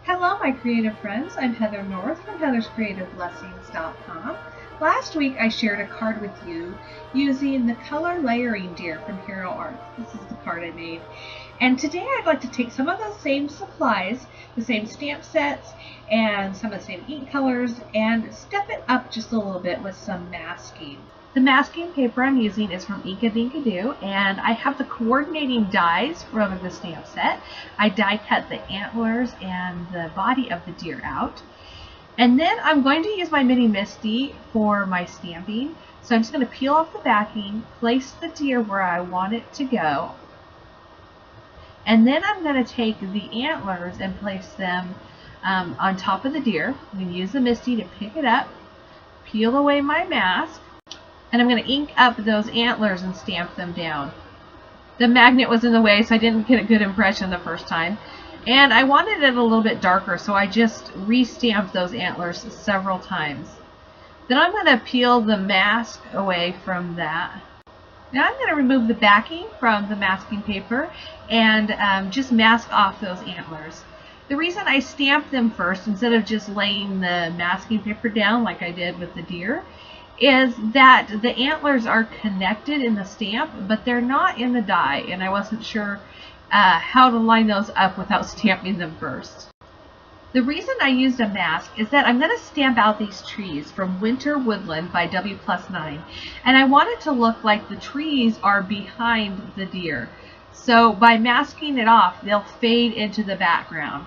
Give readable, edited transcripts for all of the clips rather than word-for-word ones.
Hello, my creative friends. I'm Heather North from heatherscreativeblessings.com. Last week I shared a card with you using the color layering deer from Hero Arts. This is the card I made. And today I'd like to take some of those same supplies, the same stamp sets, and some of the same ink colors, and step it up just a little bit with some masking. The masking paper I'm using is from Inkadinkadoo, and I have the coordinating dies from the stamp set. I die cut the antlers and the body of the deer out. And then I'm going to use my mini MISTI for my stamping. So I'm just going to peel off the backing, place the deer where I want it to go, and then I'm going to take the antlers and place them on top of the deer. I'm going to use the MISTI to pick it up, peel away my mask, and I'm going to ink up those antlers and stamp them down. The magnet was in the way, so I didn't get a good impression the first time. And I wanted it a little bit darker, so I just re-stamped those antlers several times. Then I'm going to peel the mask away from that. Now I'm going to remove the backing from the masking paper and just mask off those antlers. The reason I stamped them first instead of just laying the masking paper down like I did with the deer is that the antlers are connected in the stamp, but they're not in the die, and I wasn't sure how to line those up without stamping them first. The reason I used a mask is that I'm going to stamp out these trees from Woodland by W+9, and I want it to look like the trees are behind the deer. So by masking it off, they'll fade into the background.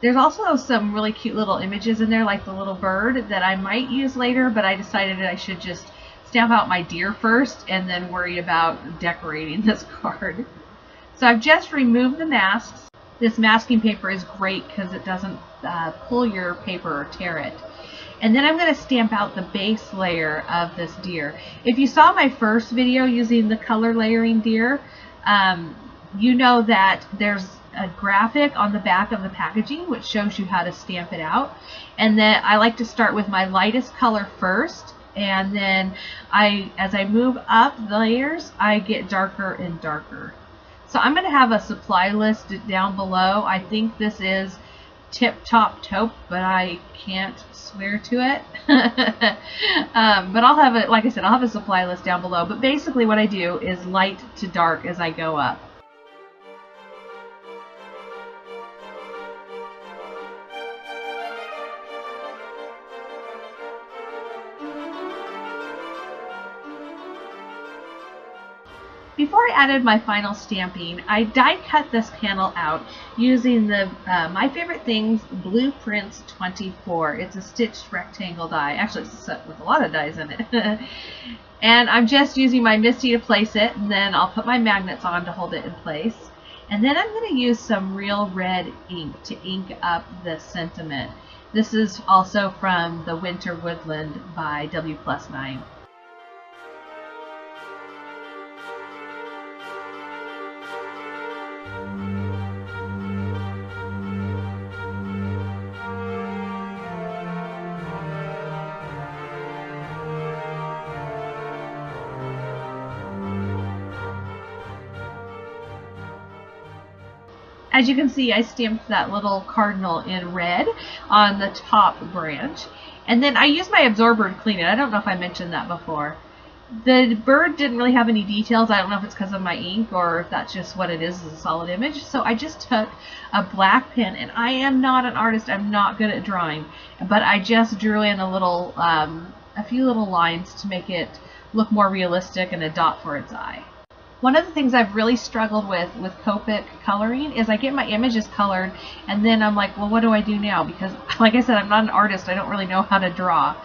There's also some really cute little images in there, like the little bird that I might use later, but I decided I should just stamp out my deer first and then worry about decorating this card. So I've just removed the masks. This masking paper is great because it doesn't pull your paper or tear it. And then I'm going to stamp out the base layer of this deer. If you saw my first video using the color layering deer, you know that there's a graphic on the back of the packaging which shows you how to stamp it out. And then I like to start with my lightest color first, and then as I move up the layers, I get darker and darker. So I'm going to have a supply list down below. I think this is Tip Top Taupe, but I can't swear to it. But I'll have it, like I said, I'll have a supply list down below. But basically what I do is light to dark as I go up. Before I added my final stamping, I die cut this panel out using the My Favorite Things Blueprints 24. It's a stitched rectangle die. Actually, it's a set with a lot of dies in it. And I'm just using my MISTI to place it, and then I'll put my magnets on to hold it in place. And then I'm going to use some real red ink to ink up the sentiment. This is also from the Woodland by W+9. As you can see, I stamped that little cardinal in red on the top branch. And then I used my absorber to clean it. I don't know if I mentioned that before. The bird didn't really have any details. I don't know if it's because of my ink or if that's just what it is a solid image. So I just took a black pen, and I am not an artist. I'm not good at drawing. But I just drew in a few little lines to make it look more realistic and a dot for its eye. One of the things I've really struggled with Copic coloring is I get my images colored and then I'm like, well, what do I do now? Because like I said, I'm not an artist. I don't really know how to draw.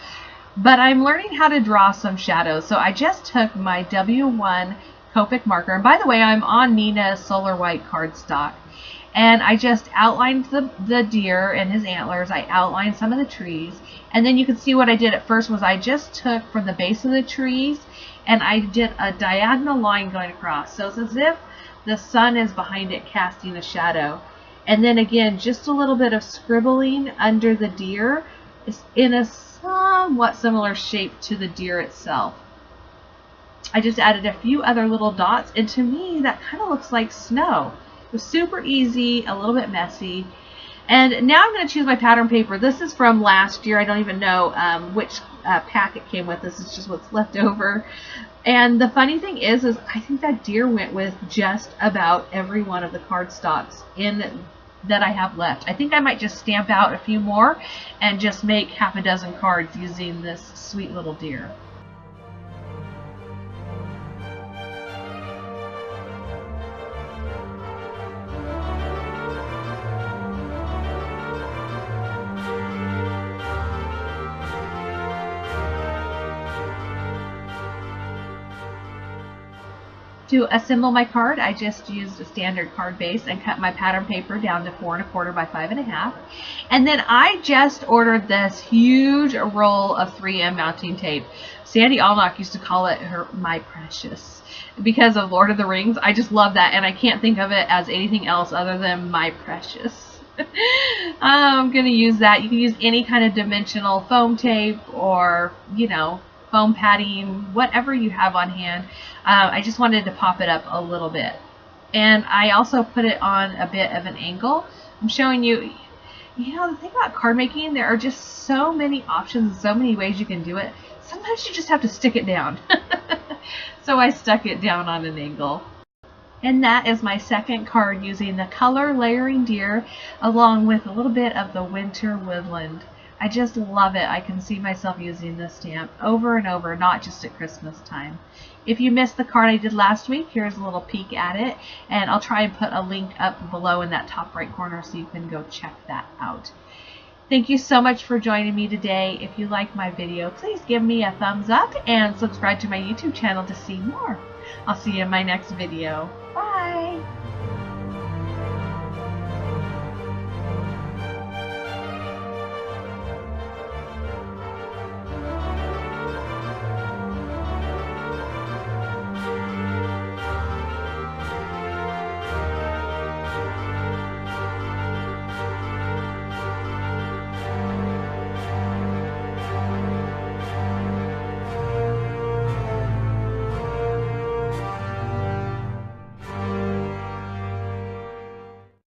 But I'm learning how to draw some shadows. So I just took my W1 Copic marker. And by the way, I'm on Nina's Solar White cardstock. And I just outlined the deer and his antlers. I outlined some of the trees. And then you can see what I did at first was I just took from the base of the trees and I did a diagonal line going across. So it's as if the sun is behind it casting a shadow. And then again, just a little bit of scribbling under the deer in a somewhat similar shape to the deer itself. I just added a few other little dots, and to me that kind of looks like snow. It was super easy, a little bit messy. And now I'm going to choose my pattern paper. This is from last year. I don't even know which pack it came with. This is just what's left over. And the funny thing is I think that deer went with just about every one of the cardstocks that I have left. I think I might just stamp out a few more and just make half a dozen cards using this sweet little deer. To assemble my card, I just used a standard card base and cut my pattern paper down to 4 1/4 by 5 1/2. And then I just ordered this huge roll of 3M mounting tape. Sandy Allnock used to call it my precious because of Lord of the Rings. I just love that, and I can't think of it as anything else other than my precious. I'm going to use that. You can use any kind of dimensional foam tape or, you know, foam padding, whatever you have on hand. I just wanted to pop it up a little bit. And I also put it on a bit of an angle. I'm showing you, you know, the thing about card making, there are just so many options and so many ways you can do it. Sometimes you just have to stick it down. So I stuck it down on an angle. And that is my second card using the color layering deer along with a little bit of the winter woodland. I just love it. I can see myself using this stamp over and over, not just at Christmas time. If you missed the card I did last week, here's a little peek at it, and I'll try and put a link up below in that top right corner so you can go check that out. Thank you so much for joining me today. If you like my video, please give me a thumbs up and subscribe to my YouTube channel to see more. I'll see you in my next video. Bye!